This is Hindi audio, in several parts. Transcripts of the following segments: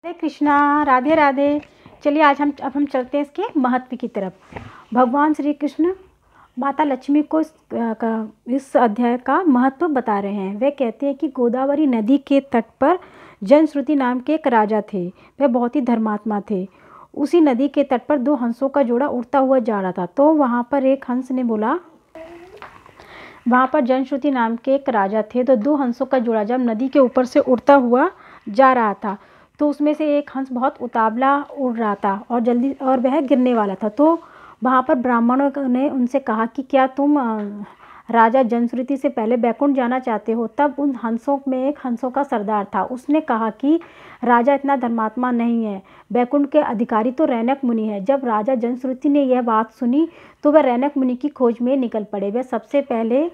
हरे कृष्णा, राधे राधे। चलिए आज हम चलते हैं इसके महत्व की तरफ। भगवान श्री कृष्ण माता लक्ष्मी को इस अध्याय का महत्व बता रहे हैं। वे कहते हैं कि गोदावरी नदी के तट पर जनश्रुति नाम के एक राजा थे। वे बहुत ही धर्मात्मा थे। उसी नदी के तट पर दो हंसों का जोड़ा उड़ता हुआ जा रहा था। तो वहाँ पर एक हंस ने बोला, वहाँ पर जनश्रुति नाम के एक राजा थे। तो दो हंसों का जोड़ा जब नदी के ऊपर से उड़ता हुआ जा रहा था तो उसमें से एक हंस बहुत उतावला उड़ रहा था और वह गिरने वाला था। तो वहाँ पर ब्राह्मणों ने उनसे कहा कि क्या तुम राजा जनश्रुति से पहले बैकुंठ जाना चाहते हो। तब उन हंसों में एक हंसों का सरदार था। उसने कहा कि राजा इतना धर्मात्मा नहीं है, बैकुंठ के अधिकारी तो रैनक मुनि है। जब राजा जनश्रुति ने यह बात सुनी तो वह रैनक मुनि की खोज में निकल पड़े। वे सबसे पहले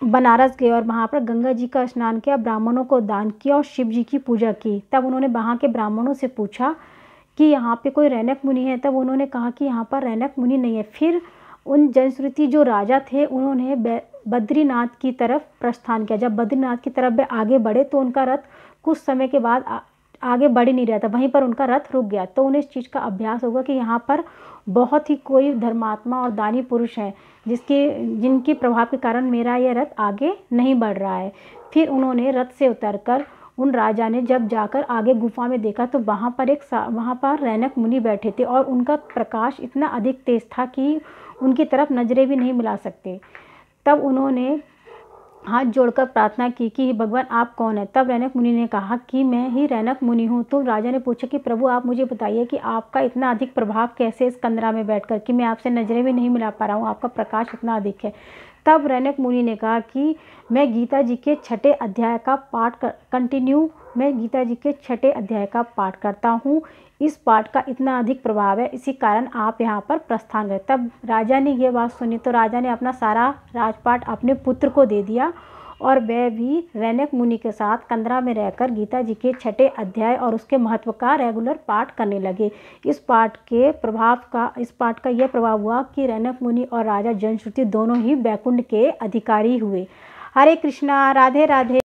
बनारस गए और वहाँ पर गंगा जी का स्नान किया, ब्राह्मणों को दान किया और शिव जी की पूजा की। तब उन्होंने वहाँ के ब्राह्मणों से पूछा कि यहाँ पे कोई रैनक मुनि है। तब उन्होंने कहा कि यहाँ पर रैनक मुनि नहीं है। फिर उन जनश्रुति जो राजा थे उन्होंने बद्रीनाथ की तरफ प्रस्थान किया। जब बद्रीनाथ की तरफ वे आगे बढ़े तो उनका रथ कुछ समय के बाद आगे बढ़ ही नहीं रहा था, वहीं पर उनका रथ रुक गया। तो उन्हें इस चीज़ का अभ्यास होगा कि यहाँ पर बहुत ही कोई धर्मात्मा और दानी पुरुष हैं जिनके प्रभाव के कारण मेरा यह रथ आगे नहीं बढ़ रहा है। फिर उन्होंने रथ से उतरकर उन राजा ने जब जाकर आगे गुफा में देखा तो वहाँ पर रैनक मुनि बैठे थे और उनका प्रकाश इतना अधिक तेज था कि उनकी तरफ नजरें भी नहीं मिला सकते। तब उन्होंने हाथ जोड़कर प्रार्थना की कि भगवान आप कौन है। तब रैनक मुनि ने कहा कि मैं ही रैनक मुनि हूँ। तो राजा ने पूछा कि प्रभु आप मुझे बताइए कि आपका इतना अधिक प्रभाव कैसे इस कंदरा में बैठकर कि मैं आपसे नजरें भी नहीं मिला पा रहा हूँ, आपका प्रकाश इतना अधिक है। तब रैनक मुनि ने कहा कि मैं गीता जी के छठे अध्याय का पाठ करता हूँ। इस पाठ का इतना अधिक प्रभाव है, इसी कारण आप यहाँ पर प्रस्थान करें। तब राजा ने ये बात सुनी तो राजा ने अपना सारा राजपाट अपने पुत्र को दे दिया और वह भी रैनक मुनि के साथ कंदरा में रहकर गीता जी के छठे अध्याय और उसके महत्व का रेगुलर पाठ करने लगे। इस पाठ का यह प्रभाव हुआ कि रैनक मुनि और राजा जनश्रुति दोनों ही बैकुंठ के अधिकारी हुए। हरे कृष्णा, राधे राधे।